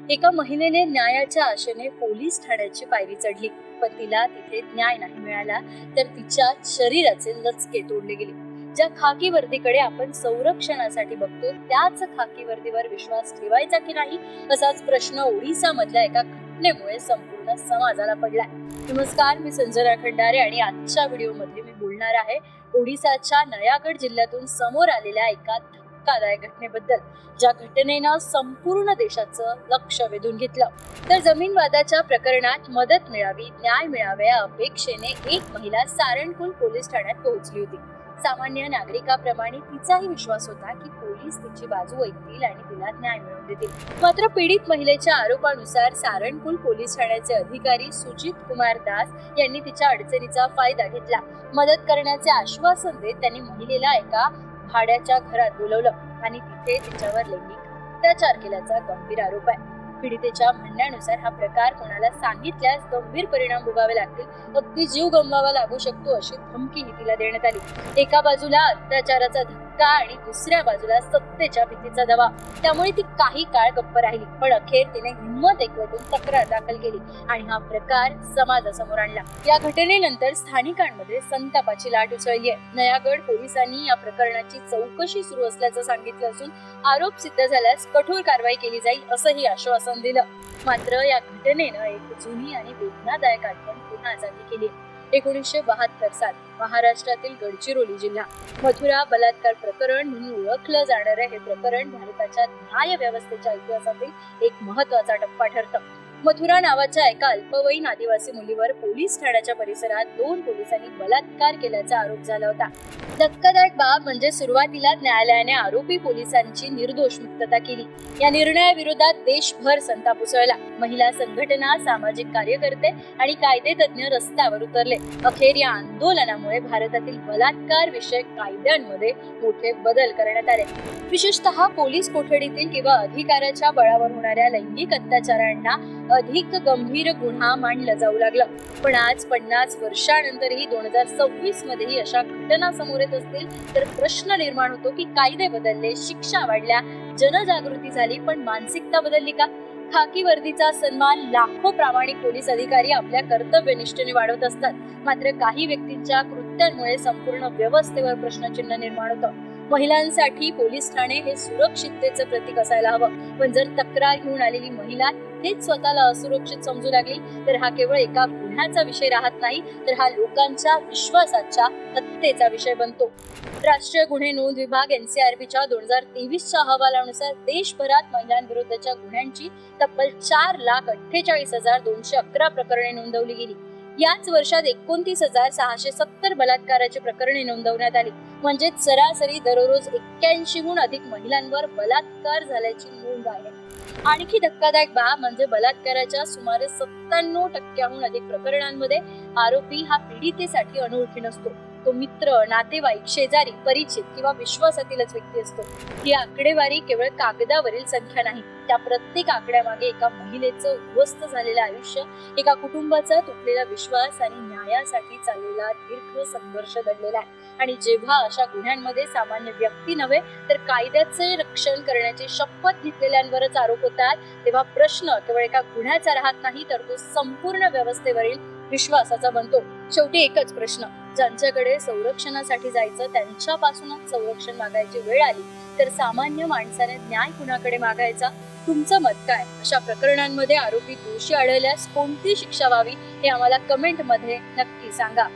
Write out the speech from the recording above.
एका महिलेने न्यायाच्या आशेने पोलीस ठाण्याची पायरी चढली, पण तिला तिथे न्याय नाही मिळाला, तर तिच्या शरीराचे लचके तोडले गेले. ज्या खाकी वर्दीकडे आपण संरक्षणासाठी बघतो, त्याच खाकी वर्दीवर विश्वास ठेवायचा की नाही, असाच प्रश्न ओडिसा मधल्या एका घटनेमुळे संपूर्ण समाजाला पडलाय. नमस्कार, मी संजना खंडारे आणि आजच्या व्हिडिओमध्ये मी बोलणार आहे ओडिसाच्या नयागड जिल्ह्यातून समोर आलेल्या एका धक्कादायक घटनेबद्दल, ज्या घटनेनं संपूर्ण देशाचं लक्ष वेधून घेतलं. तर जमीन वादाच्या प्रकरणात मदत मिळावी, न्याय मिळावे या अपेक्षेने एक महिला सारणकुल पोलीस ठाण्यात पोहोचली होती. सामान्य नागरिकाप्रमाणे तिचाही विश्वास होता की पोलीस तिची बाजू ऐकतील आणि तिला न्याय मिळवून देतील. मात्र पीडित महिलेच्या आरोपानुसार सारणकुल पोलीस ठाण्याचे अधिकारी सुजित कुमार दास यांनी तिच्या अडचणीचा फायदा घेतला. मदत करण्याचे आश्वासन देत त्यांनी महिलेला एका भाड्याच्या घरात बोलवलं आणि तिथे तिच्यावर लैंगिक अत्याचार केल्याचा गंभीर आरोप आहे. पीडितेच्या म्हणण्यानुसार हा प्रकार कोणाला सांगितल्यास गंभीर परिणाम भोगावे लागतील, अगदी जीव गमवावा लागू शकतो, अशी धमकीही तिला देण्यात आली. एका बाजूला अत्याचाराचा धक्का आणि दुसऱ्या बाजूला सत्तेच्या भीतीचा दबाव. त्यामुळे ती काही काळ गप्प राहिली, पण अखेर तिने हिंमत एकवटून तक्रार दाखल केली आणि हा प्रकार समाजासमोर आणला. या घटनेनंतर स्थानिकांमध्ये संतापाची लाट उसळली आहे. नयागड पोलिसांनी या प्रकरणाची चौकशी सुरू असल्याचं सांगितलं असून आरोप सिद्ध झाल्यास कठोर कारवाई केली जाईल असंही आश्वासन दिलं. मात्र या घटनेनं एक जुनी आणि वेदनादायक आठवण पुन्हा जागी केली. 1972 साल महाराष्ट्रातील गडचिरोली जिल्हा मथुरा बलात्कार प्रकरण म्हणून ओळखलं जाणारे हे प्रकरण भारताच्या न्याय व्यवस्थेच्या इतिहासातील एक महत्वाचा टप्पा ठरतं. मथुरा नावाच्या एका अल्पवयीन आदिवासी मुलीवर पोलीस ठाण्याच्या परिसरात 2 पोलिसांनी बलात्कार केल्याचा आरोप झाला होता. धक्कादायक बाब म्हणजे सुरुवातीला न्यायालयाने आरोपी पोलिसांची निर्दोष मुक्तता केली. या निर्णयाविरोधात देशभर संताप उसळला. महिला संघटना, सामाजिक कार्यकर्ते आणि कायदेतज्ञ रस्त्यावर उतरले. अखेर या आंदोलनामुळे भारतातील बलात्कार विषयक कायद्यांमध्ये मोठे बदल करण्यात आले. विशेषतः पोलीस कोठडीतील किंवा अधिकाराच्या बळावर होणाऱ्या लैंगिक अत्याचारांना अधिक गंभीर गुन्हा मानलं जाऊ लागलं. पण आज 50 वर्षांनंतरही 2026 मध्येही अशा घटना समोर येत असतील तर प्रश्न निर्माण होतो की कायदे बदलले, शिक्षा वाढल्या, जनजागृती झाली, पण मानसिकता बदलली का? खाकी वर्दीचा सन्मान लाखो प्रामाणिक पोलीस अधिकारी आपल्या कर्तव्यनिष्ठेने वाढवत असतात, मात्र काही व्यक्तींच्या कृत्यांमुळे संपूर्ण व्यवस्थेवर प्रश्नचिन्ह निर्माण होतं. महिलांसाठी पोलीस ठाणे हे सुरक्षिततेचं प्रतीक असायला हवं, पण जर तक्रार घेऊन आलेली महिला तिथेच स्वतःला असुरक्षित समजू लागली तर हा केवळ एका गुन्ह्याचा विषय राहत नाही, तर हा लोकांच्या विश्वासाच्या हत्येचा विषय बनतो. राष्ट्रीय गुन्हे नोंद विभाग NCRBच्या 2023च्या अहवालानुसार देशभरात महिलांविरुद्धच्या गुन्ह्यांची तब्बल 4,48,211 प्रकरणे नोंदवली गेली. याच वर्षात 29,670 बलात्काराची प्रकरणे नोंदवण्यात आली. म्हणजे सरासरी दररोज 81हून अधिक महिलांवर बलात्कार झाल्याची नोंद आहे. आणखी धक्कादायक बाब म्हणजे बलात्काराच्या सुमारे 97%हून अधिक प्रकरणांमध्ये आरोपी हा पीडितेसाठी अनोळखी नसतो. तो मित्र, नातेवाईक, शेजारी, परिचित किंवा विश्वासातीलच व्यक्ती असतो. ही आकडेवारी केवळ कागदावरील संख्या नाही, त्या प्रत्येक आकड्यामागे एका महिलेचं उद्ध्वस्त झालेलं आयुष्य, एका कुटुंबाचा तुटलेला विश्वास आणि न्यायासाठी चाललेला दीर्घ संघर्ष दडलेला आहे. आणि जेव्हा अशा गुन्ह्यांमध्ये सामान्य व्यक्ती नव्हे तर कायद्याचे रक्षण करण्याची शपथ घेतलेल्यांवरच आरोप होतात, तेव्हा प्रश्न केवळ एका गुन्ह्याचा राहत नाही, तर तो संपूर्ण व्यवस्थेवरील विश्वासाचा बनतो. शेवटी एकच प्रश्न, ज्यांच्याकडे संरक्षणासाठी जायचं त्यांच्यापासूनच संरक्षण मागायची वेळ आली तर सामान्य माणसाने न्याय कुणाकडे मागायचा? तुमचं मत काय? अशा प्रकरणांमध्ये आरोपी दोषी आढळल्यास कोणती शिक्षा व्हावी हे आम्हाला कमेंट मध्ये नक्की सांगा.